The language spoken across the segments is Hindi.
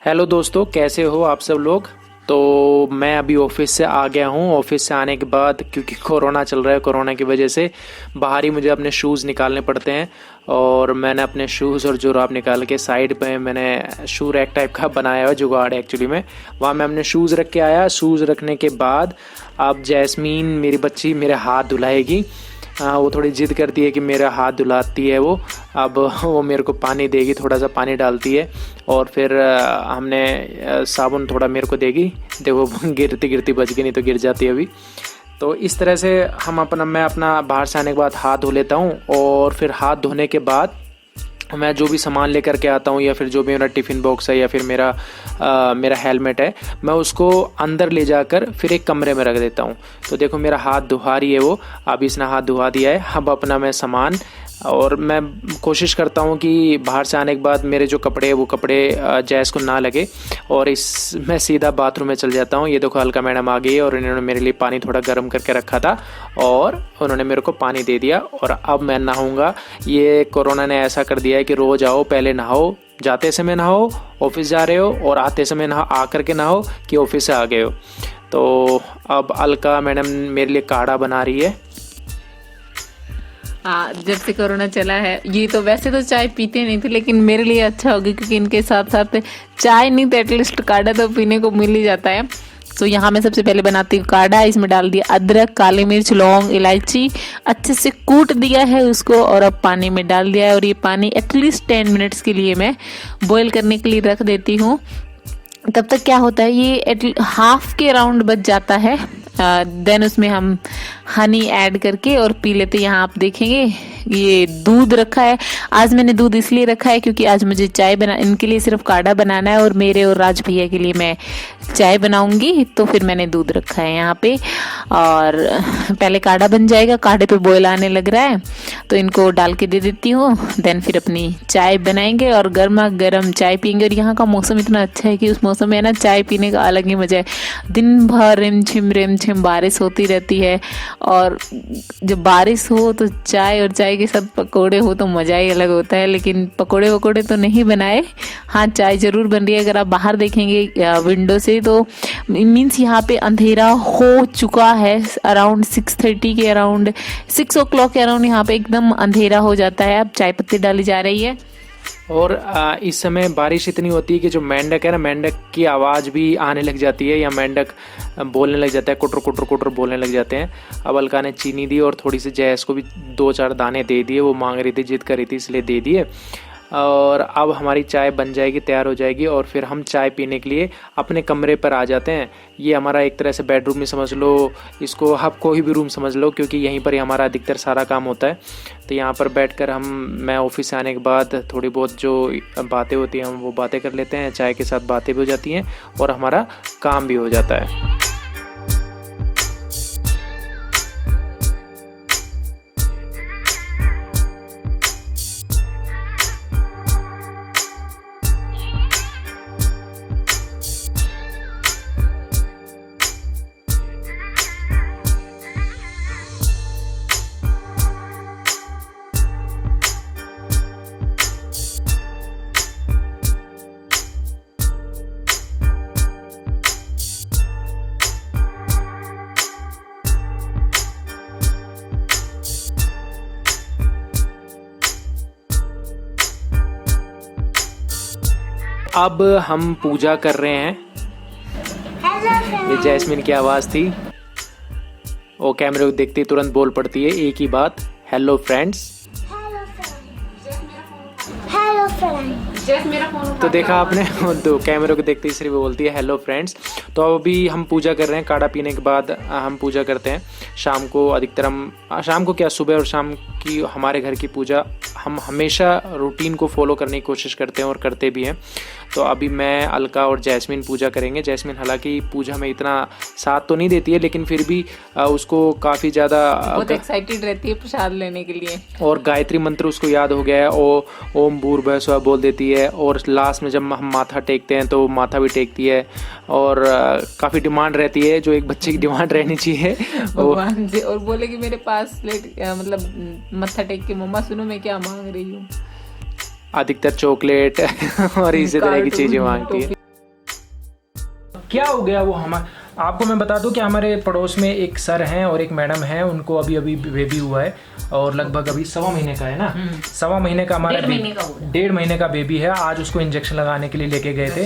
हेलो दोस्तों, कैसे हो आप सब लोग। तो मैं अभी ऑफिस से आ गया हूँ। ऑफिस से आने के बाद क्योंकि कोरोना चल रहा है, कोरोना की वजह से बाहर ही मुझे अपने शूज़ निकालने पड़ते हैं। और मैंने अपने शूज़ और जुराब निकाल के साइड पे मैंने शू रैक टाइप का बनाया हुआ जुगाड़ एक्चुअली में। वहाँ मैं अपने शूज़ रख के आया। शूज़ रखने के बाद अब जैस्मीन मेरी बच्ची मेरे हाथ धुलाएगी। वो थोड़ी ज़िद करती है कि मेरा हाथ धुलाती है वो। अब वो मेरे को पानी देगी, थोड़ा सा पानी डालती है और फिर हमने साबुन थोड़ा मेरे को देगी। देखो गिरती गिरती बच गई, नहीं तो गिर जाती अभी। तो इस तरह से मैं अपना बाहर से आने के बाद हाथ धो लेता हूँ। और फिर हाथ धोने के बाद मैं जो भी सामान लेकर के आता हूँ या फिर जो भी मेरा टिफ़िन बॉक्स है या फिर मेरा हेलमेट है, मैं उसको अंदर ले जाकर फिर एक कमरे में रख देता हूँ। तो देखो मेरा हाथ धुआ रही है वो, अब इसने हाथ धुआ दिया है। अब अपना मैं सामान, और मैं कोशिश करता हूँ कि बाहर से आने के बाद मेरे जो कपड़े हैं वो कपड़े जैस को ना लगे। और मैं सीधा बाथरूम में चल जाता हूँ। ये देखो अलका मैडम आ गई और इन्होंने मेरे लिए पानी थोड़ा गर्म करके रखा था और उन्होंने मेरे को पानी दे दिया। और अब मैं नहाऊँगा। ये कोरोना ने ऐसा कर दिया है कि रोज़ आओ, पहले नहाओ, जाते समय नहाओ ऑफिस जा रहे हो, और आते समय आ करके नहाओ कि ऑफिस से आ गए हो। तो अब अलका मैडम मेरे लिए काढ़ा बना रही है। हाँ, जब से कोरोना चला है, ये तो वैसे तो चाय पीते नहीं थे, लेकिन मेरे लिए अच्छा होगा क्योंकि इनके साथ साथ चाय नहीं तो एटलीस्ट काढ़ा तो पीने को मिल ही जाता है। तो यहाँ मैं सबसे पहले बनाती हूँ काढ़ा। इसमें डाल दिया अदरक, काली मिर्च, लौंग, इलायची, अच्छे से कूट दिया है उसको और अब पानी में डाल दिया है। और ये पानी एटलीस्ट 10 मिनट्स के लिए मैं बॉईल करने के लिए रख देती हूँ। तब तक क्या होता है, ये हाफ के अराउंड बच जाता है। देन उसमें हम हनी ऐड करके और पी लेते। यहाँ आप देखेंगे ये दूध रखा है। आज मैंने दूध इसलिए रखा है क्योंकि आज मुझे चाय इनके लिए सिर्फ काढ़ा बनाना है और मेरे और राज भैया के लिए मैं चाय बनाऊंगी। तो फिर मैंने दूध रखा है यहाँ पे। और पहले काढ़ा बन जाएगा, काढ़े पे बॉयल आने लग रहा है तो इनको डाल के दे देती हूँ। देन फिर अपनी चाय बनाएंगे और गर्मा गर्म चाय पियेंगे। और यहाँ का मौसम इतना अच्छा है कि उस मौसम में ना चाय पीने का अलग ही मजा है। दिन भर रिमझिम बारिश होती रहती है और जब बारिश हो तो चाय और चाय के साथ पकोड़े हो तो मज़ा ही अलग होता है। लेकिन पकोड़े वकोड़े तो नहीं बनाए, हाँ चाय ज़रूर बन रही है। अगर आप बाहर देखेंगे विंडो से तो मीन्स यहाँ पे अंधेरा हो चुका है। अराउंड 6:30 के अराउंड 6 o'clock के अराउंड यहाँ पे एकदम अंधेरा हो जाता है। अब चाय पत्ती डाली जा रही है। और इस समय बारिश इतनी होती है कि जो मेंढक है ना, मेंढक की आवाज़ भी आने लग जाती है या मेंढक बोलने लग जाता है, कुटर कुटर कुटर बोलने लग जाते हैं। अब अलका ने चीनी दी और थोड़ी सी जैस को भी 2-4 दाने दे दिए। वो मांग रही थी, जिद कर रही थी, इसलिए दे दिए। और अब हमारी चाय बन जाएगी, तैयार हो जाएगी और फिर हम चाय पीने के लिए अपने कमरे पर आ जाते हैं। ये हमारा एक तरह से बेडरूम में समझ लो, इसको आप कोई भी रूम समझ लो क्योंकि यहीं पर ही हमारा अधिकतर सारा काम होता है। तो यहाँ पर बैठकर मैं ऑफिस से आने के बाद थोड़ी बहुत जो बातें होती हैं हम वो बातें कर लेते हैं। चाय के साथ बातें भी हो जाती हैं और हमारा काम भी हो जाता है। अब हम पूजा कर रहे हैं। ये जैस्मिन की आवाज़ थी। वो कैमरे को देखते ही तुरंत बोल पड़ती है एक ही बात, हेलो फ्रेंड्स। तो देखा आपने, तो कैमरे को देखते ही सिर्फ बोलती है हेलो फ्रेंड्स। तो अभी हम पूजा कर रहे हैं। काढ़ा पीने के बाद हम पूजा करते हैं शाम को। अधिकतर हम शाम को क्या, सुबह और शाम की हमारे घर की पूजा हम हमेशा रूटीन को फॉलो करने की कोशिश करते हैं और करते भी हैं। तो अभी मैं, अलका और जैस्मिन पूजा करेंगे। जैस्मिन हालांकि पूजा में इतना साथ तो नहीं देती है लेकिन फिर भी उसको काफ़ी ज़्यादा बहुत एक्साइटेड रहती है प्रसाद लेने के लिए। और गायत्री मंत्र उसको याद हो गया है, ओम भूर्भुवः स्वः बोल देती है। और लास्ट में जब हम माथा टेकते हैं तो माथा भी टेकती है। और काफ़ी डिमांड रहती है, जो एक बच्चे की डिमांड रहनी चाहिए भगवान से, और बोले कि मेरे पास मतलब मत्था टेक के मम्मा सुनो मैं क्या मांग रही हूँ। अधिकतर चॉकलेट और इसी तरह की चीज़ें मांगती है। क्या हो गया वो हम आपको मैं बता दूं कि हमारे पड़ोस में एक सर हैं और एक मैडम हैं, उनको अभी अभी बेबी हुआ है और लगभग अभी 1.25 महीने का है ना, 1.25 महीने का हमारा 1.5 महीने का बेबी है। आज उसको इंजेक्शन लगाने के लिए लेके गए थे,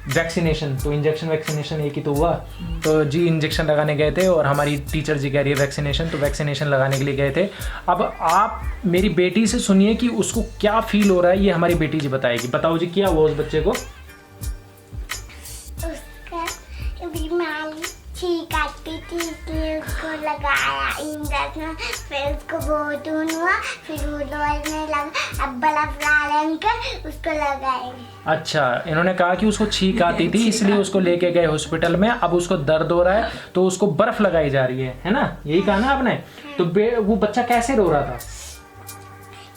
वैक्सीनेशन। तो वैक्सीनेशन एक ही तो हुआ, तो जी इंजेक्शन लगाने गए थे और हमारी टीचर जी कह रही है वैक्सीनेशन, तो वैक्सीनेशन लगाने के लिए गए थे। अब आप मेरी बेटी से सुनिए कि उसको क्या फील हो रहा है, ये हमारी बेटी जी बताएगी। बताओ जी क्या हुआ उस बच्चे को? बीमारी ठीक आती थी इसलिए उसको लगाया इंजेक्शन, फिर उसको बहुत हुआ, फिर वो दौड़ने लगा, अब बर्फ डाल कर उसको लगाएंगे। अच्छा, इन्होंने कहा कि उसको छींक आती थी इसलिए उसको लेके गए हॉस्पिटल में, अब उसको दर्द हो रहा है तो उसको बर्फ लगाई जा रही है ना, यही कहा ना आपने? तो वो बच्चा कैसे रो रहा था?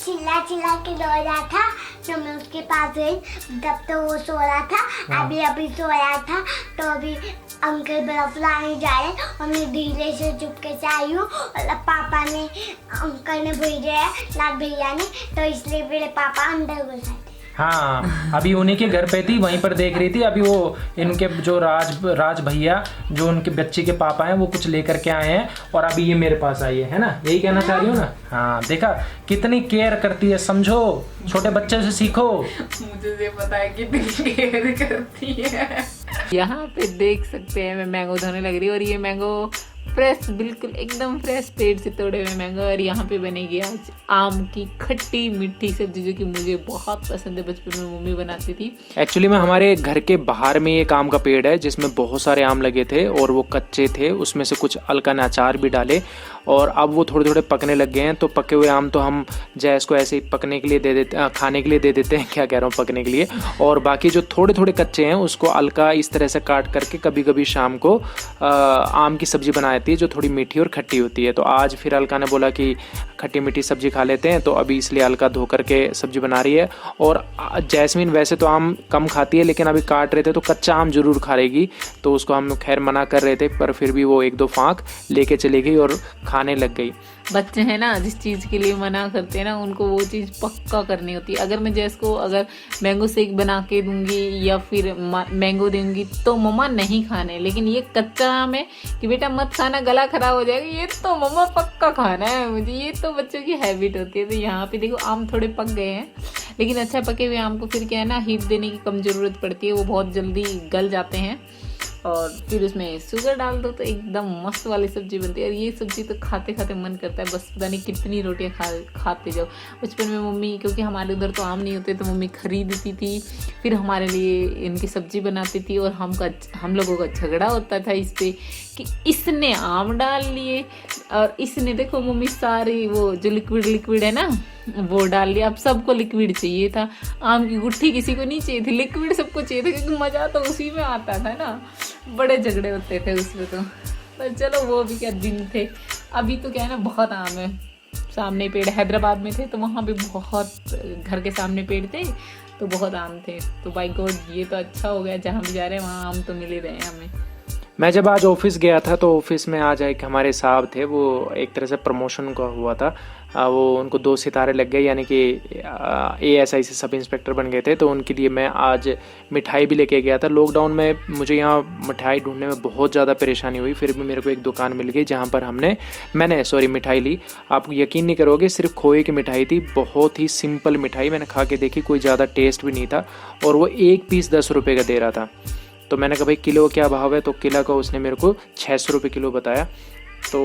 चिल्ला चिल्ला के रो रहा था, तो मैं उसके पास गई, तब तो वो सो रहा था, अभी सोया था, तो अभी अंकल बर्फ लाने जा रहे हैं और मैं धीरे से चुपके से आई हूँ और पापा ने अंकल ने भेजा है, लाल भैया ने, तो इसलिए मेरे पापा अंदर घुस आए थे। हाँ, अभी उन्हीं के घर पे थी, वहीं पर देख रही थी। अभी वो इनके जो राज भैया जो उनके बच्चे के पापा हैं वो कुछ लेकर के आए हैं और अभी ये मेरे पास आई है ना, यही कहना चाह रही हूँ ना? हाँ, देखा कितनी केयर करती है, समझो, छोटे बच्चे से सीखो। मुझे ये पता है कितनी केयर करती है। यहाँ पे देख सकते हैं मैं मैंगो धोने लग रही हूँ और ये मैंगो फ्रेश, बिल्कुल एकदम फ्रेश पेड़ से तोड़े हुए मैंगो। और यहाँ पे बनेगी आज आम की खट्टी मीठी सब्जी, जो कि मुझे बहुत पसंद है, बचपन में मम्मी बनाती थी। एक्चुअली में हमारे घर के बाहर में एक आम का पेड़ है जिसमें बहुत सारे आम लगे थे और वो कच्चे थे, उसमें से कुछ अलका ने अचार भी डाले और अब वो थोड़े थोड़े पकने लग गए हैं। तो पके हुए आम तो हम जैस को ऐसे ही पकने के लिए दे देते, खाने के लिए दे देते हैं, क्या कह रहा हूँ, पकने के लिए। और बाकी जो थोड़े थोड़े कच्चे हैं उसको अलका इस तरह से काट करके कभी कभी शाम को आम की सब्जी बनाती है जो थोड़ी मीठी और खट्टी होती है। तो आज फिर अलका ने बोला कि खट्टी मीठी सब्जी खा लेते हैं, तो अभी इसलिए अलका धो करके सब्जी बना रही है। और जैस्मीन वैसे तो आम कम खाती है, लेकिन अभी काट रहे थे तो कच्चा आम जरूर खा लेगी, तो उसको हम खैर मना कर रहे थे, पर फिर भी वो 1-2 फाँक लेके चली गई और खाने लग गई। बच्चे हैं ना, जिस चीज़ के लिए मना करते हैं ना, उनको वो चीज़ पक्का करनी होती है। अगर मैं जैस को अगर मैंगो शेक बना के दूंगी या फिर मैंगो दूंगी तो मम्मा नहीं खाने, लेकिन ये कच्चा आम है कि बेटा मत खाना, गला खराब हो जाएगा, ये तो मम्मा पक्का खाना है मुझे, ये तो बच्चों की हैबिट होती है। तो यहाँ पे देखो आम थोड़े पक गए हैं, लेकिन अच्छा पके हुए आम को फिर क्या है ना, हीट देने की कम ज़रूरत पड़ती है, वो बहुत जल्दी गल जाते हैं और फिर उसमें शुगर डाल दो तो एकदम मस्त वाली सब्जी बनती है। और ये सब्जी तो खाते खाते मन करता है बस पता नहीं कितनी रोटियां खाते जाओ। बचपन में मम्मी, क्योंकि हमारे उधर तो आम नहीं होते, तो मम्मी खरीदती थी, फिर हमारे लिए इनकी सब्जी बनाती थी और हम लोगों का झगड़ा होता था इस पर कि इसने आम डाल लिए और इसने, देखो मम्मी सारी वो जो लिक्विड है ना वो डाल लिया। अब सबको लिक्विड चाहिए था, आम की गुठली किसी को नहीं चाहिए थी, लिक्विड सबको चाहिए था, क्योंकि मज़ा तो उसी में आता था ना। बड़े झगड़े होते थे उसमें तो, पर चलो वो भी क्या दिन थे। अभी तो क्या है ना, बहुत आम है, सामने पेड़, हैदराबाद में थे तो वहाँ पे बहुत, घर के सामने पेड़ थे तो बहुत आम थे। तो बाय गॉड ये तो अच्छा हो गया, जहाँ भी जा रहे हैं वहाँ आम तो मिल ही रहे हैं हमें। मैं जब आज ऑफिस गया था तो ऑफिस में आज एक हमारे साहब थे, वो एक तरह से प्रमोशन का हुआ था, वो उनको 2 सितारे लग गए, यानी कि ASI से सब इंस्पेक्टर बन गए थे। तो उनके लिए मैं आज मिठाई भी लेके गया था। लॉकडाउन में मुझे यहाँ मिठाई ढूंढने में बहुत ज़्यादा परेशानी हुई, फिर भी मेरे को एक दुकान मिल गई जहाँ पर मैंने मिठाई ली। आप यकीन नहीं करोगे, सिर्फ खोए की मिठाई थी, बहुत ही सिंपल मिठाई। मैंने खा के देखी, कोई ज़्यादा टेस्ट भी नहीं था और वो एक पीस 10 रुपये का दे रहा था। तो मैंने कहा भाई किलो क्या भाव है, तो किलो का उसने मेरे को 600 रुपये किलो बताया। तो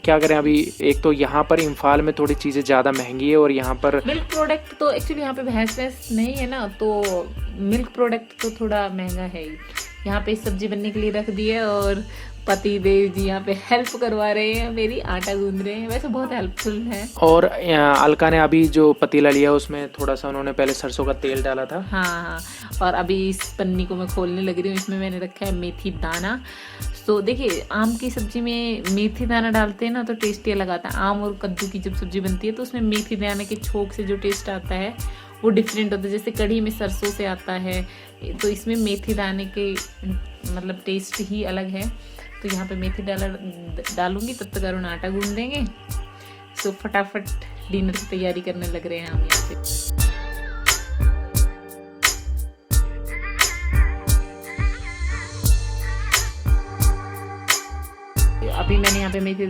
क्या करें, अभी एक तो यहाँ पर इम्फाल में थोड़ी चीज़ें ज़्यादा महंगी है और यहाँ पर मिल्क प्रोडक्ट तो एक्चुअली यहाँ पे भैंस नहीं है ना, तो मिल्क प्रोडक्ट तो थोड़ा महंगा है ही। यहाँ पे सब्जी बनने के लिए रख दी है और पति देव जी यहाँ पे हेल्प करवा रहे हैं मेरी, आटा गूंद रहे हैं, वैसे बहुत हेल्पफुल है। और अलका ने अभी जो पतीला लिया उसमें थोड़ा सा उन्होंने पहले सरसों का तेल डाला था। हाँ, और अभी इस पन्नी को मैं खोलने लग रही हूँ, इसमें मैंने रखा है मेथी दाना। तो देखिए आम की सब्जी में मेथी दाना डालते हैं ना तो टेस्टी अलग आता है। आम और कद्दू की जब सब्जी बनती है तो उसमें मेथी दाने के छोंक से जो टेस्ट आता है वो डिफरेंट होता है। जैसे कढ़ी में सरसों से आता है, तो इसमें मेथी दाने के मतलब टेस्ट ही अलग है। तो यहाँ पे मेथी डालूंगी, तब तक अरुण आटा गूंद देंगे। सो फटाफट डिनर की तैयारी करने लग रहे हैं हम यहाँ पे। अभी मैंने यहाँ पे मेथी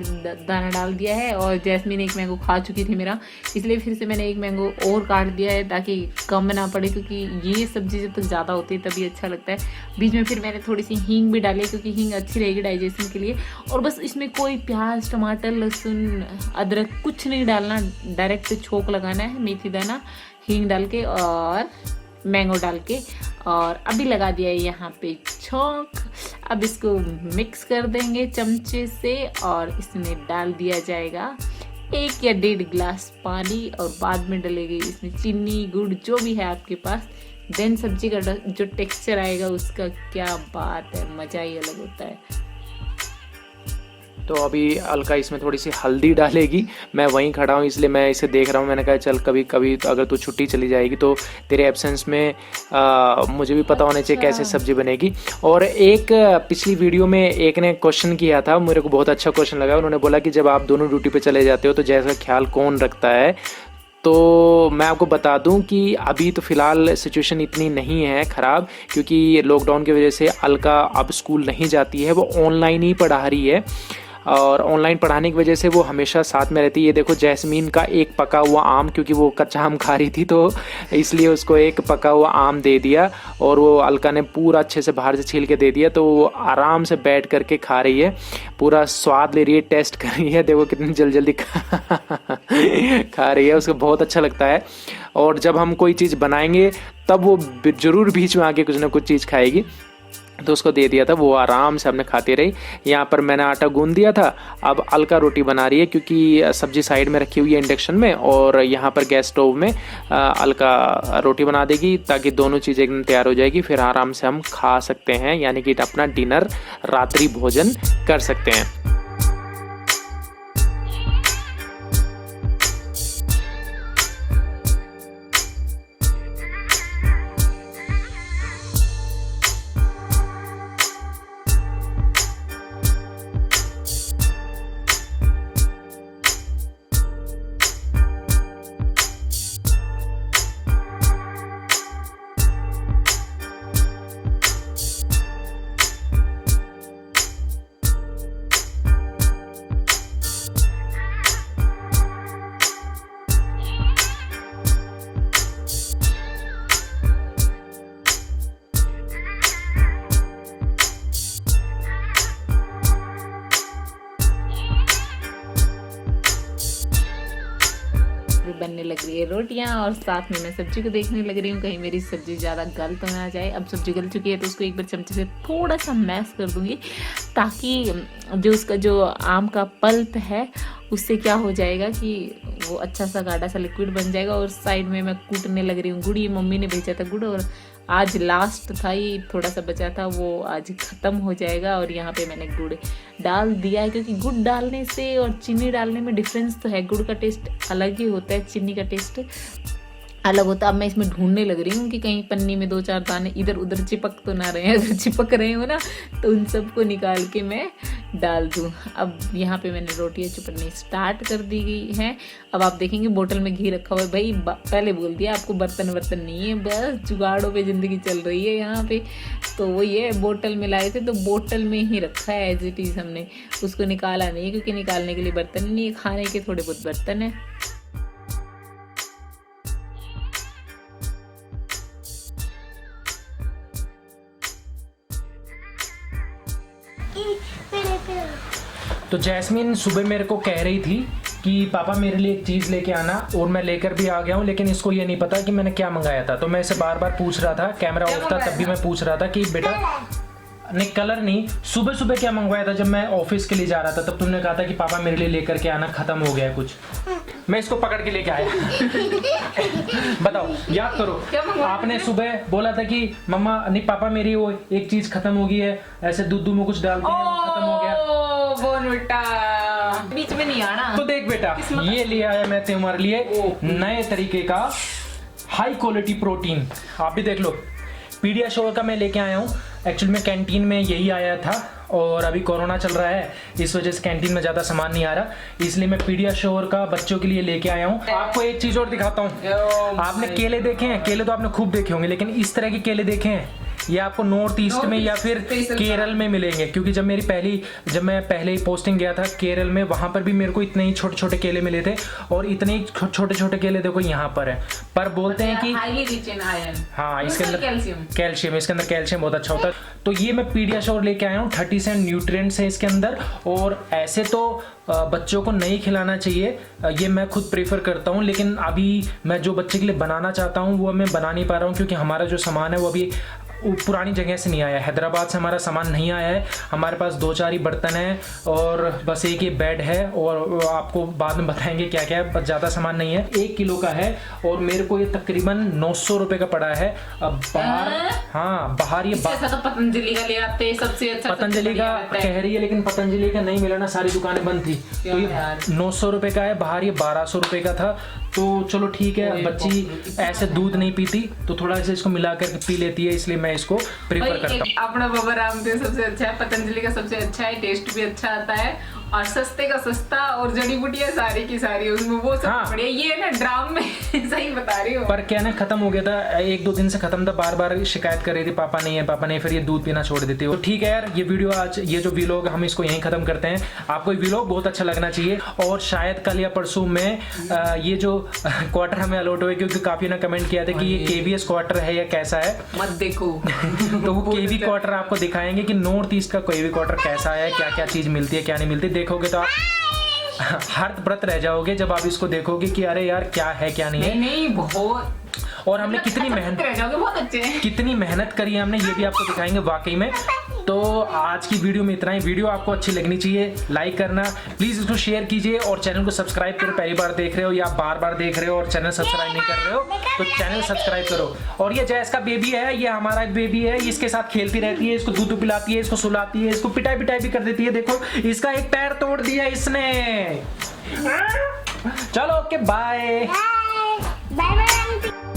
दाना डाल दिया है और जैस्मीन एक मैंगो खा चुकी थी मेरा, इसलिए फिर से मैंने एक मैंगो और काट दिया है ताकि कम ना पड़े, क्योंकि ये सब्जी जब तक ज़्यादा होती है तभी अच्छा लगता है। बीच में फिर मैंने थोड़ी सी हींग भी डाली क्योंकि हींग अच्छी रहेगी डाइजेशन के लिए। और बस इसमें कोई प्याज, टमाटर, लहसुन, अदरक कुछ नहीं डालना, डायरेक्ट छोंक लगाना है मेथी दाना हींग डाल के और मैंगो डाल के, और अभी लगा दिया है यहाँ पे छोंक। अब इसको मिक्स कर देंगे चमचे से और इसमें डाल दिया जाएगा 1 या 1.5 गिलास पानी और बाद में डलेगी इसमें चीनी, गुड़ जो भी है आपके पास। देन सब्जी का जो टेक्सचर आएगा उसका क्या बात है, मज़ा ही अलग होता है। तो अभी अलका इसमें थोड़ी सी हल्दी डालेगी। मैं वहीं खड़ा हूँ इसलिए मैं इसे देख रहा हूँ। मैंने कहा चल कभी कभी तो अगर तू छुट्टी चली जाएगी तो तेरे एब्सेंस में मुझे भी पता होना चाहिए कैसे सब्जी बनेगी। और एक पिछली वीडियो में एक ने क्वेश्चन किया था, मेरे को बहुत अच्छा क्वेश्चन लगा। उन्होंने बोला कि जब आप दोनों ड्यूटी पे चले जाते हो तो जैसा ख्याल कौन रखता है। तो मैं आपको बता दूं कि अभी तो फ़िलहाल सिचुएशन इतनी नहीं है ख़राब, क्योंकि लॉकडाउन की वजह से अलका अब स्कूल नहीं जाती है, वो ऑनलाइन ही पढ़ा रही है। और ऑनलाइन पढ़ाने की वजह से वो हमेशा साथ में रहती है। ये देखो जैस्मीन का एक पका हुआ आम, क्योंकि वो कच्चा आम खा रही थी तो इसलिए उसको एक पका हुआ आम दे दिया और वो अलका ने पूरा अच्छे से बाहर से छील के दे दिया। तो वो आराम से बैठ करके खा रही है, पूरा स्वाद ले रही है, टेस्ट कर रही है। देखो कितनी जल्दी खा रही है, उसको बहुत अच्छा लगता है। और जब हम कोई चीज़ बनाएंगे तब वो ज़रूर बीच में आके कुछ ना कुछ चीज़ खाएगी। तो उसको दे दिया था, वो आराम से हमने खाती रही। यहाँ पर मैंने आटा गूंद दिया था। अब अलका रोटी बना रही है क्योंकि सब्जी साइड में रखी हुई है इंडक्शन में, और यहाँ पर गैस स्टोव में अलका रोटी बना देगी ताकि दोनों चीज़ें एकदम तैयार हो जाएगी। फिर आराम से हम खा सकते हैं, यानी कि अपना डिनर, रात्रि भोजन कर सकते हैं। बनने लग रही है रोटियां और साथ में मैं सब्जी को देखने लग रही हूँ कहीं मेरी सब्जी ज़्यादा गल तो ना जाए। अब सब्जी गल चुकी है तो उसको एक बार चमचे से थोड़ा सा मैश कर दूंगी ताकि जो उसका जो आम का पल्प है उससे क्या हो जाएगा कि वो अच्छा सा गाढ़ा सा लिक्विड बन जाएगा। और साइड में मैं कूटने लग रही हूँ गुड़। ये मम्मी ने भेजा था गुड़ और आज लास्ट था, ये थोड़ा सा बचा था, वो आज ख़त्म हो जाएगा। और यहाँ पे मैंने गुड़ डाल दिया है क्योंकि गुड़ डालने से और चीनी डालने में डिफरेंस तो है। गुड़ का टेस्ट अलग ही होता है, चीनी का टेस्ट अलग होता है। अब मैं इसमें ढूंढने लग रही हूँ कि कहीं पन्नी में 2-4 दाने इधर उधर चिपक तो ना रहे हैं। अगर चिपक रहे हो ना तो उन सबको निकाल के मैं डाल दूँ। अब यहाँ पे मैंने रोटियाँ चुपड़नी स्टार्ट कर दी गई हैं। अब आप देखेंगे बोतल में घी रखा हुआ है। भाई पहले बोल दिया आपको बर्तन नहीं है, बस जुगाड़ों पे ज़िंदगी चल रही है यहाँ पे। तो वो ये बोतल में लाए थे तो बोतल में ही रखा है एज इट इज़, हमने उसको निकाला नहीं क्योंकि निकालने के लिए बर्तन नहीं है, खाने के थोड़े बहुत बर्तन है। तो जैस्मीन सुबह मेरे को कह रही थी कि पापा मेरे लिए एक चीज़ लेके आना, और मैं लेकर भी आ गया हूँ, लेकिन इसको ये नहीं पता कि मैंने क्या मंगाया था। तो मैं इसे बार बार पूछ रहा था, कैमरा ऑफ था तब भी मैं पूछ रहा था कि बेटा नहीं, कलर नहीं, सुबह सुबह क्या मंगवाया था जब मैं ऑफिस के लिए जा रहा था, तब तुमने कहा था कि पापा मेरे लिए लेकर के आना, खत्म हो गया है कुछ। मैं इसको पकड़ के लेके आया। बताओ, याद करो, आपने सुबह बोला था कि मम्मा नहीं पापा मेरी वो एक चीज खत्म हो गई है, ऐसे दूध में कुछ डाल दिया, खत्म हो गया। बेटा बीच में नहीं आना। तो देख बेटा, ये ले आया मैं तुम्हारे लिए नए तरीके का हाई क्वालिटी प्रोटीन। आप भी देख लो, पीडियाश्योर का मैं लेके आया हूँ। एक्चुअली में कैंटीन में यही आया था और अभी कोरोना चल रहा है, इस वजह से कैंटीन में ज़्यादा सामान नहीं आ रहा, इसलिए मैं पीडियाश्योर का बच्चों के लिए लेके आया हूँ। आपको एक चीज़ और दिखाता हूँ। आपने केले देखे हैं? केले तो आपने खूब देखे होंगे, लेकिन इस तरह के केले देखे हैं? ये आपको नॉर्थ ईस्ट में या फिर केरल में मिलेंगे, क्योंकि जब मैं पहले ही पोस्टिंग गया था केरल में, वहां पर भी मेरे को इतने ही छोटे छोटे केले मिले थे, और इतने ही छोटे छोटे केले देखो यहाँ पर है। पर बोलते हैं कि हाँ इसके अंदर कैल्शियम, इसके अंदर कैल्शियम बहुत अच्छा होता है। तो ये मैं पीडियाश्योर लेके आया हूँ, 37 न्यूट्रिएंट्स हैं इसके अंदर। और ऐसे तो बच्चों को नहीं खिलाना चाहिए, ये मैं खुद प्रेफर करता हूँ, लेकिन अभी मैं जो बच्चे के लिए बनाना चाहता हूँ वो मैं बना नहीं पा रहा हूँ, क्योंकि हमारा जो सामान है वो अभी पुरानी जगह से नहीं आया है, हैदराबाद से हमारा सामान नहीं आया है। हमारे पास 2-4 ही बर्तन हैं और बस एक ही बेड है, और आपको बाद में बताएंगे क्या क्या है, बस ज़्यादा सामान नहीं है। 1 किलो का है और मेरे को ये तकरीबन 900 रुपये का पड़ा है। अब बाहर ये तो पतंजलि का ले आते सबसे अच्छा, पतंजलि का कह रही है, लेकिन पतंजलि का नहीं मिला ना, सारी दुकानें बंद थी। तो ये 900 रुपये का है, बाहर ये 1200 रुपये का था। तो चलो ठीक है, बच्ची ऐसे दूध नहीं पीती तो थोड़ा सा इसको मिला कर पी लेती है, इसलिए मैं इसको प्रेफर करता हूँ। अपना बाबा रामदेव सबसे अच्छा है, पतंजलि का सबसे अच्छा है, टेस्ट भी अच्छा आता है, और सस्ते का सस्ता, और जड़ी बूटियां सारी की सारी उसमें वो सब बढ़िया। ये ना ड्राम में सही बता रही हो, पर क्या ना खत्म हो गया था, 1-2 दिन से खत्म था, बार बार शिकायत कर रही थी पापा नहीं है पापा नहीं, फिर ये दूध पीना छोड़ देती है। तो ठीक है यार, ये वीडियो आज ये जो व्लॉग हम इसको यहीं खत्म करते हैं। आपको ये व्लॉग बहुत अच्छा लगना चाहिए, और शायद कल या परसों में ये जो क्वार्टर हमें अलॉट हुए, क्योंकि काफी ना कमेंट किया था कि ये KVS क्वार्टर है या कैसा है, मत देखो। तो वो KV क्वार्टर आपको दिखाएंगे कि नॉर्थ ईस्ट का KV क्वार्टर कैसा है, क्या क्या चीज मिलती है क्या नहीं मिलती। देखोगे तो आप हर व्रत रह जाओगे जब आप इसको देखोगे कि अरे यार क्या है क्या नहीं है। नहीं बहुत, और हमने कितनी मेहनत करी है हमने, ये भी आपको दिखाएंगे वाकई में। तो आज की वीडियो में इतना ही। वीडियो आपको अच्छी लगनी चाहिए, लाइक करना, प्लीज इसको शेयर कीजिए, और चैनल को सब्सक्राइब करो। पहली बार देख रहे हो या बार बार देख रहे हो और चैनल सब्सक्राइब नहीं कर रहे हो तो चैनल सब्सक्राइब करो। और ये जैस का बेबी है, ये हमारा बेबी है, इसके साथ खेलती रहती है, इसको दूध पिलाती है, इसको सुलाती है, इसको पिटाई भी कर देती है। देखो इसका एक पैर तोड़ दिया इसने। चलो ओके बाय बाय बाय।